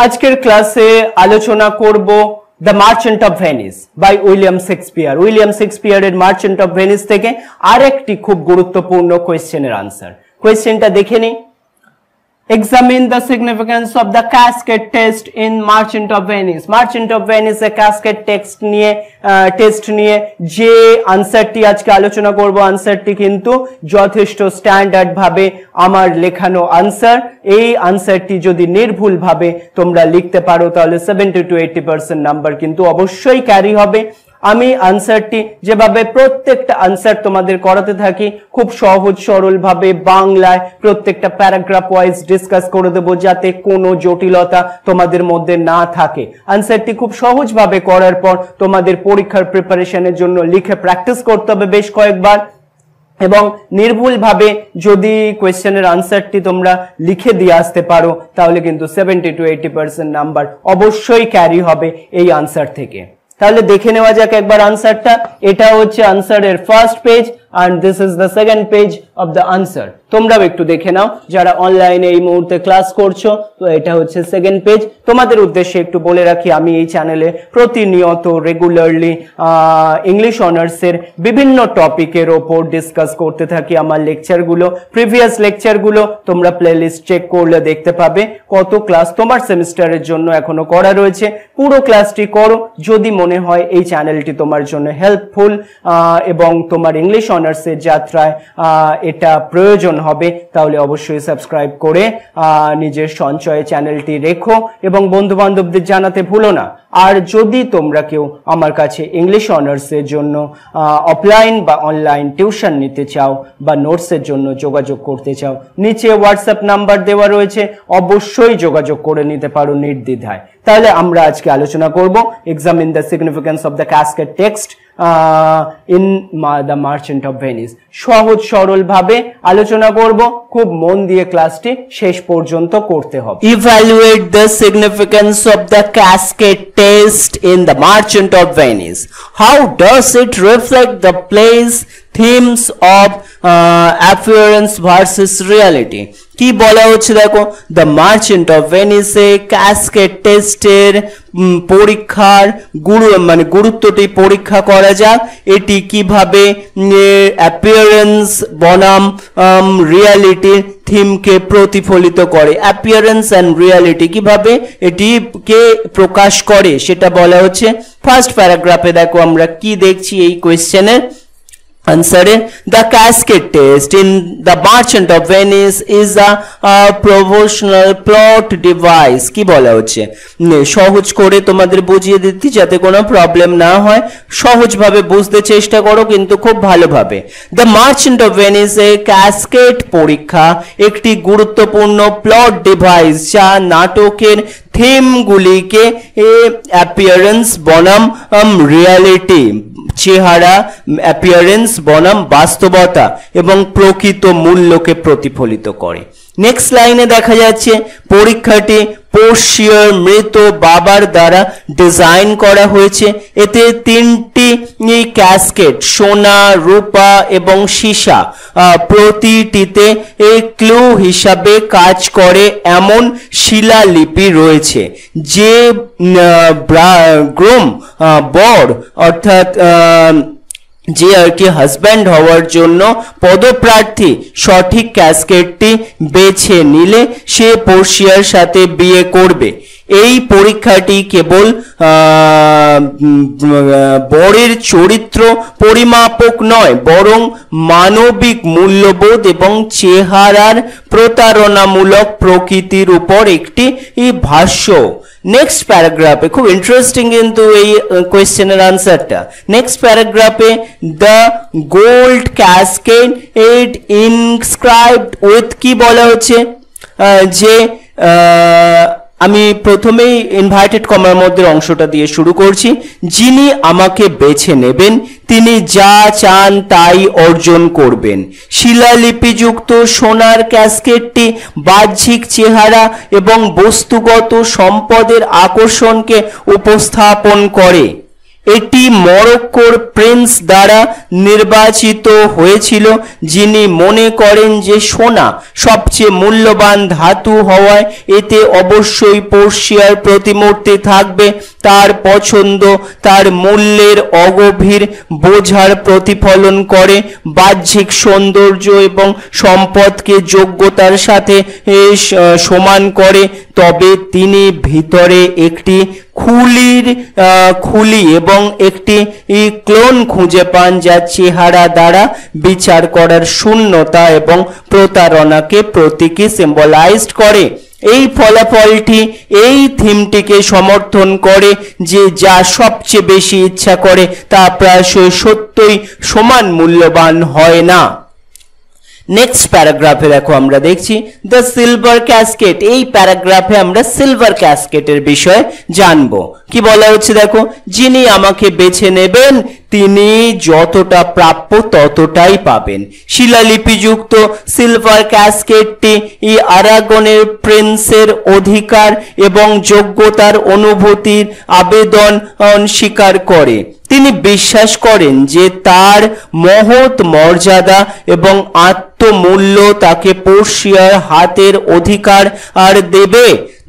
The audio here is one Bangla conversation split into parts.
আজকের ক্লাসে আলোচনা করব the merchant of Venice by William Shakespeare. William শেক্সপিয়ারের মার্চেন্ট অফ ভেনিস থেকে আরেকটি খুব গুরুত্বপূর্ণ কোয়েশ্চেনের আনসার। কোয়েশ্চেনটা দেখে নিই। Examine the significance of the cascade test in Merchant of Venice. Merchant of Venice A cascade test নিয়ে যে আনসারটি আজকে আলোচনা করব, আনসারটি কিন্তু যথেষ্ট স্ট্যান্ডার্ড ভাবে আমার লেখানো আনসার। এই আনসারটি যদি নির্ভুল ভাবে তোমরা লিখতে পারো তাহলে 70 to 80% নাম্বার কিন্তু অবশ্যই ক্যারি হবে। আমি আনসারটি যেভাবে প্রত্যেকটা আনসার তোমাদের করাতে থাকি খুব সহজ সরল ভাবে বাংলায় প্রত্যেকটা প্যারাগ্রাফ ওয়াইজ ডিসকাস করে দেব, যাতে কোনো জটিলতা তোমাদের মধ্যে না থাকে। আনসারটি খুব সহজ ভাবে করার পর তোমাদের পরীক্ষার প্রিপারেশনের জন্য লিখে প্র্যাকটিস করতে হবে বেশ কয়েকবার, এবং নির্ভুল ভাবে যদি কোয়েশ্চেনের আনসারটি তোমরা লিখে দিয়ে আসতে পারো তাহলে কিন্তু 70 to 80% নাম্বার অবশ্যই ক্যারি হবে এই আনসার থেকে। তাহলে দেখে নেওয়া যাক একবার আনসারটা। এটা হচ্ছে আনসারের first page and this is the second page of the answer. তোমরাও একটু দেখে নাও যারা অনলাইনে এই মুহূর্তে ক্লাস করছো। তো এটা হচ্ছে সেকেন্ড পেজ। তোমাদের উদ্দেশ্যে একটু বলে রাখি, আমি এই চ্যানেলে প্রতিনিয়ত রেগুলারলি ইংলিশ অনার্সের বিভিন্ন টপিকের ওপর ডিসকাস করতে থাকি। আমার লেকচারগুলো, প্রিভিয়াস লেকচারগুলো তোমরা প্লেলিস্ট চেক করলে দেখতে পাবে কত ক্লাস তোমার সেমিস্টারের জন্য এখনো করা রয়েছে। পুরো ক্লাসটি করো। যদি মনে হয় এই চ্যানেলটি তোমার জন্য হেল্পফুল এবং তোমার ইংলিশ অনার্সের যাত্রায় এটা প্রয়োজন হবে তাহলে অবশ্যই সাবস্ক্রাইব করে নিজের সঞ্চয়ে চ্যানেলটি রেখো এবং বন্ধু বান্ধবদের জানাতে ভুলো না। আর যদি তোমরা কেউ আমার কাছে ইংলিশ অনার্সের জন্য অফলাইন বা অনলাইন টিউশন নিতে চাও বা নোটসের জন্য যোগাযোগ করতে চাও, নিচে হোয়াটসঅ্যাপ নাম্বার দেওয়া রয়েছে, অবশ্যই যোগাযোগ করে নিতে পারো নির্দ্বিধায়। তাহলে আমরা আজকে আলোচনা করব examine the significance of the cascade text in the merchant of Venice. সহজ সরল ভাবে আলোচনা করব, খুব মন দিয়ে ক্লাসটি শেষ পর্যন্ত করতে হবে। Evaluate the significance of the cascade test in the merchant of Venice. How does it reflect the place themes of appearance versus reality? কি বলা হচ্ছে দেখো, দ্য মার্চেন্ট অফ ভেনিসে ক্যাসকেড টেস্টের পরীক্ষার গুরুত্বটি পরীক্ষা করা যাক। এটি কিভাবে অ্যাপিয়ারেন্স বনাম রিয়ালিটির থিমকে প্রতিফলিত করে। অ্যাপিয়ারেন্স অ্যান্ড রিয়ালিটি কিভাবে এটিকে প্রকাশ করে সেটা বলা হচ্ছে। ফার্স্ট প্যারাগ্রাফে দেখো আমরা কি দেখছি এই কোয়েশ্চেনের আনসারে। The cascade test in the Merchant of Venice is a proportional plot device. কি বলা হচ্ছে, সহজ করে তোমাদের বুঝিয়ে দিচ্ছি যাতে কোনো প্রবলেম না হয়। সহজভাবে বুঝতে চেষ্টা করো কিন্তু খুব ভালোভাবে। The Merchant of Venice A cascade পরীক্ষা একটি গুরুত্বপূর্ণ প্লট ডিভাইস যা নাটকের থিমগুলিকে অ্যাপিয়ারেন্স বনাম রিয়ালিটি, চেহারা অ্যাপিয়ারেন্স বনাম বাস্তবতা এবং প্রকৃত মূল্যকে প্রতিফলিত করে। নেক্সট লাইনে দেখা যাচ্ছে পরীক্ষাটি পোর্সিয়ার মৃত বাবার দ্বারা ডিজাইন করা হয়েছে। এতে তিনটি ক্যাসকেড সোনা, রূপা এবং সীসা প্রতিটিতে ক্লু হিসাবে কাজ করে এমন শিলালিপি রয়েছে, যে গ্রুম বর অর্থাৎ যে আর কি হাজব্যান্ড হওয়ার জন্য পদপ্রার্থী সঠিক ক্যাসকেডটি বেছে নিলে সে পোর্সিয়ার সাথে বিয়ে করবে। এই পরীক্ষাটি কেবল বরের চরিত্র পরিমাপক নয়, বরং মানবিক মূল্যবোধ এবং চেহারার প্রতারণামূলক প্রকৃতির উপর একটি ভাষ্য। নেক্সট প্যারাগ্রাফে খুব ইন্টারেস্টিং কিন্তু এই কোয়েশ্চেনের আনসারটা। নেক্সট প্যারাগ্রাফে the gold cascade edge inscribed with কি বলা হচ্ছে, যে আমি প্রথমেই ইনভার্টেড কমার মধ্যে অংশটা দিয়ে শুরু করছি। যিনি আমাকে বেছে নেবেন তিনি যা চান তাই অর্জন করবেন। শিলালিপিযুক্ত সোনার ক্যাসকেডটি বাহ্যিক চেহারা এবং বস্তুগত সম্পদের আকর্ষণকে উপস্থাপন করে। এটি মরক্কোর প্রিন্স দ্বারা নির্বাচিত হয়েছিল, যিনি মনে করেন যে সোনা সবচেয়ে মূল্যবান ধাতু হওয়ায় এতে অবশ্যই পর্শিয়ার প্রতিমূর্তি থাকবে। তার পছন্দ তার মূল্যের অগভীর বোঝার প্রতিফলন করে, বাহ্যিক সৌন্দর্য এবং সম্পদকে যোগ্যতার সাথে সমান করে। তবে তিনি ভিতরে একটি খুলি এবং একটি ক্লোন খুঁজে পান যা চেহারা দ্বারা বিচার করার শূন্যতা এবং প্রতারণাকে প্রতীকী সিম্বলাইজড করে। এই ফলাফলটি এই থিমটিকে সমর্থন করে যে যা সবচেয়ে বেশি ইচ্ছা করে তা প্রায়শই সত্যই সমান মূল্যবান হয় না। নেক্সট প্যারাগ্রাফে দেখো আমরা দেখছি দ্য সিলভার ক্যাসকেট। এই প্যারাগ্রাফে আমরা সিলভার ক্যাসকেটের বিষয়ে জানবো। কি বলা হচ্ছে দেখো, যিনি আমাকে বেছে নেবেন তিনি যতটা প্রাপ্য ততটাই পাবেন। শিলালিপিযুক্ত সিলভার ক্যাসকেটটি আরাগনের প্রিন্সের অধিকার এবং যোগ্যতার অনুভূতির আবেদন স্বীকার করে। তিনি বিশ্বাস করেন যে তার মহৎ মর্যাদা এবং আত্মমূল্য তাকে পর্শিয়ার হাতের অধিকার আর দেবে।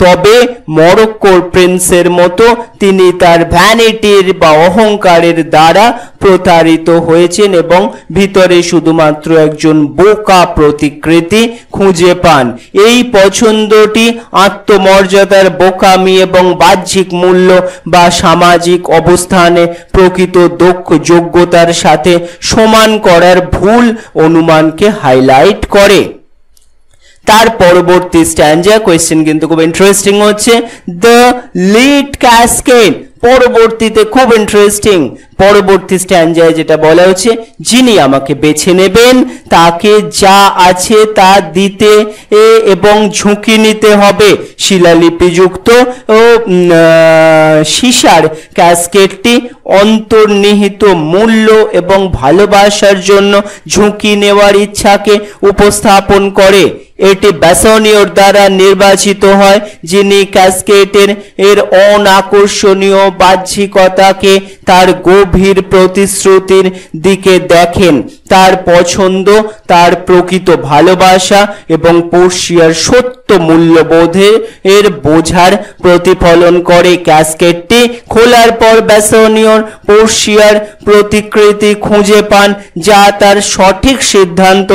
তবে মরক্কোর প্রিন্সের মতো তিনি তার ভ্যানিটির বা অহংকারের দ্বারা প্রতারিত হয়েছেন এবং ভিতরে শুধুমাত্র একজন বোকা প্রতিকৃতি খুঁজে পান। এই পছন্দটি আত্মমর্যাদার বোকামি এবং বাহ্যিক মূল্য বা সামাজিক অবস্থানে প্রকৃত দক্ষ যোগ্যতার সাথে সমান করার ভুল অনুমানকে হাইলাইট করে। তার পরবর্তী স্ট্যান্জা কোয়েশ্চেন কিন্তু খুব ইন্টারেস্টিং হচ্ছে, দ্য লিড ক্যাসকেড। পরবর্তীতে খুব ইন্টারেস্টিং, পরবর্তী স্ট্যান্জায় যেটা বলা হচ্ছে, যিনি আমাকে বেছে নেবেন তাকে যা আছে তা দিতে এবং ঝুঁকি নিতে হবে। শিলালিপিযুক্ত ও সীসার ক্যাসকেটটি অন্তর্নিহিত মূল্য এবং ভালোবাসার জন্য ঝুঁকি নেওয়ার ইচ্ছাকে উপস্থাপন করে। এটি ব্যাসনীয়র দ্বারা নির্বাচিত হয়, যিনি ক্যাসকেটের অনাকর্ষণীয় বাহ্যিকতাকে তার গভীর প্রতিশ্রুতির দিকে দেখেন। তার পছন্দ তার প্রকৃত ভালোবাসা এবং পর্শিয়ার সত্য মূল্যবোধের বোঝার প্রতিফলন করে। ক্যাসকেটটি খোলার পর ব্যাসনীয়র পর্শিয়ার প্রতিকৃতি খুঁজে পান যা তার সঠিক সিদ্ধান্ত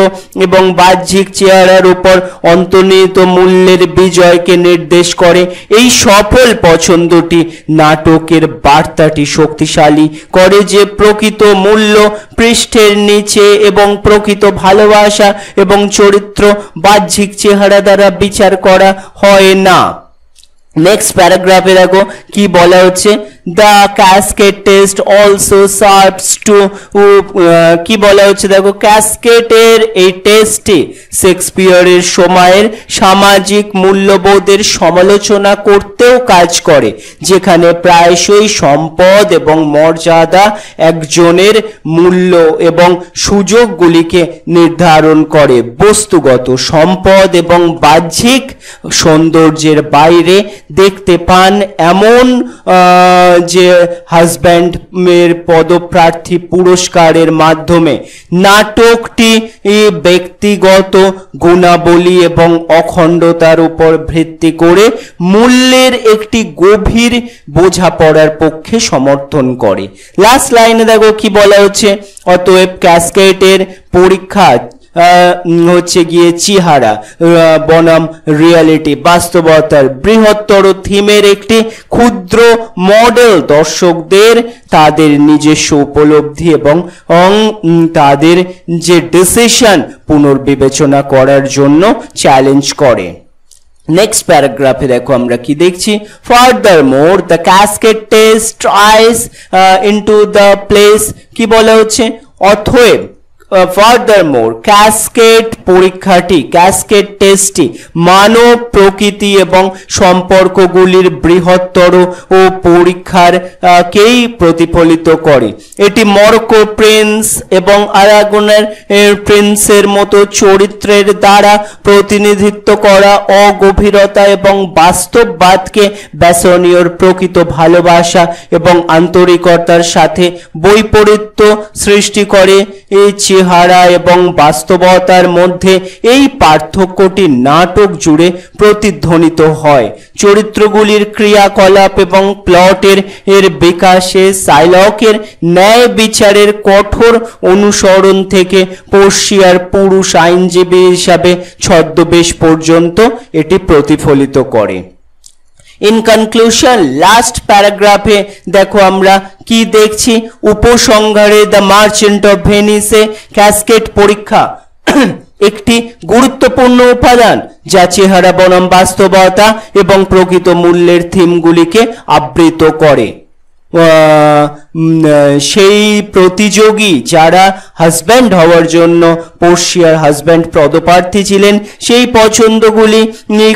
এবং বাহ্যিক চেহারার উপর অন্তর্নিহিত মূল্যের বিজয়কে নির্দেশ করে। এই সফল পছন্দটি নাটকের বার্তাটি শক্তিশালী করে যে প্রকৃত মূল্য পৃষ্ঠের নিচে এবং প্রকৃত ভালোবাসা এবং চরিত্র বাহ্যিক চেহারা দ্বারা বিচার করা হয় না। নেক্সট প্যারাগ্রাফে দেখো কি বলা হচ্ছে, the casket test also serves to. কি বলা হচ্ছে দেখো, ক্যাসকেটের এই টেস্টটি শেক্সপিয়রের সময়ের সামাজিক মূল্যবোধের সমালোচনা করতেও কাজ করে, যেখানে প্রায়শই সম্পদ এবং মর্যাদা একজনের মূল্য এবং সুযোগগুলিকে নির্ধারণ করে। বস্তুগত সম্পদ এবং বাহ্যিক সৌন্দর্যের বাইরে দেখতে পান এমন যে হাজব্যান্ডের পদপ্রার্থী পুরস্কারের মাধ্যমে নাটকটি ব্যক্তিগত গুণাবলী এবং অখণ্ডতার উপর ভিত্তি করে মূল্যের একটি গভীর বোঝাপড়ার পক্ষে সমর্থন করে। লাস্ট লাইনে দেখো কি বলা হচ্ছে, অতএব ক্যাসকেটের পরীক্ষা হচ্ছে গিয়ে চেহারা বনাম রিয়ালিটি, বাস্তবতার বৃহত্তর থিমের একটি ক্ষুদ্র মডেল দর্শকদের তাদের নিজস্ব উপলব্ধি এবং তাদের যে ডিসিশন পুনর্বিবেচনা করার জন্য চ্যালেঞ্জ করে। নেক্সট প্যারাগ্রাফে দেখো আমরা কি দেখছি, ফার্দারমোর the casket test thrice into the place. কি বলা হচ্ছে, অতএব ফার্দারমোর ক্যাসকেড পরীক্ষাটি, ক্যাসকেড টেস্টটি মানব প্রকৃতি এবং সম্পর্কগুলির বৃহত্তর ও পরীক্ষার কেই প্রতিফলিত করে। এটি মরক্কো প্রিন্স এবং আরাগনের প্রিন্সের মতো চরিত্রের দ্বারা প্রতিনিধিত্ব করা অগভীরতা এবং বাস্তববাদকে ব্যাসনীয়র প্রকৃত ভালোবাসা এবং আন্তরিকতার সাথে বৈপরীত্য সৃষ্টি করে। এই চেহারা এবং বাস্তবতার মধ্যে এই পার্থক্যটি নাটক জুড়ে প্রতিধ্বনিত হয়। চরিত্রগুলির ক্রিয়াকলাপ এবং প্লটের বিকাশে শাইলকের ন্যায় বিচারের কঠোর অনুসরণ থেকে পোর্শিয়ার পুরুষ আইনজীবী হিসাবে ছদ্মবেশ পর্যন্ত এটি প্রতিফলিত করে। ইন কনক্লুশন, লাস্ট প্যারাগ্রাফে দেখো আমরা কি দেখছি, উপসংহারে দ্য মার্চেন্ট অফ ভেনিসে ক্যাসকেড পরীক্ষা একটি গুরুত্বপূর্ণ উপাদান যা চেহারা বনাম বাস্তবতা এবং প্রকৃত মূল্যের থিমগুলিকে আবৃত করে। সেই প্রতিযোগী যারা হাজব্যান্ড হওয়ার জন্য পোর্শিয়ার হাজব্যান্ড পদপ্রার্থী ছিলেন সেই পছন্দগুলি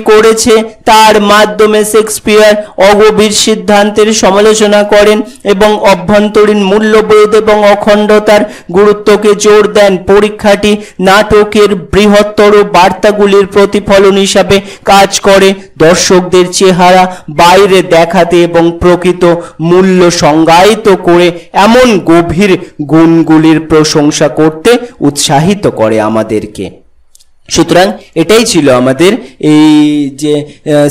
করেছে, তার মাধ্যমে শেক্সপিয়ার অগভীর সিদ্ধান্তের সমালোচনা করেন এবং অভ্যন্তরীণ মূল্যবোধ এবং অখণ্ডতার গুরুত্বকে জোর দেন। পরীক্ষাটি নাটকের বৃহত্তর বার্তাগুলির প্রতিফলন হিসাবে কাজ করে, দর্শকদের চেহারা বাইরে দেখাতে এবং প্রকৃত মূল্য সংজ্ঞায়িত করে এমন গভীর গুণগুলির প্রশংসা করতে উৎসাহিত করে আমাদেরকে। সুতরাং এটাই ছিল আমাদের এই যে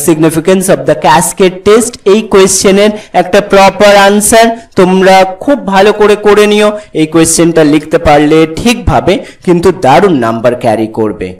significance of the cascade test. এই কোয়েশ্চেনের একটা প্রপার আনসার তোমরা খুব ভালো করে নিও। এই কোয়েশ্চেনটা লিখতে পারলে ঠিকভাবে কিন্তু দারুণ নাম্বার ক্যারি করবে।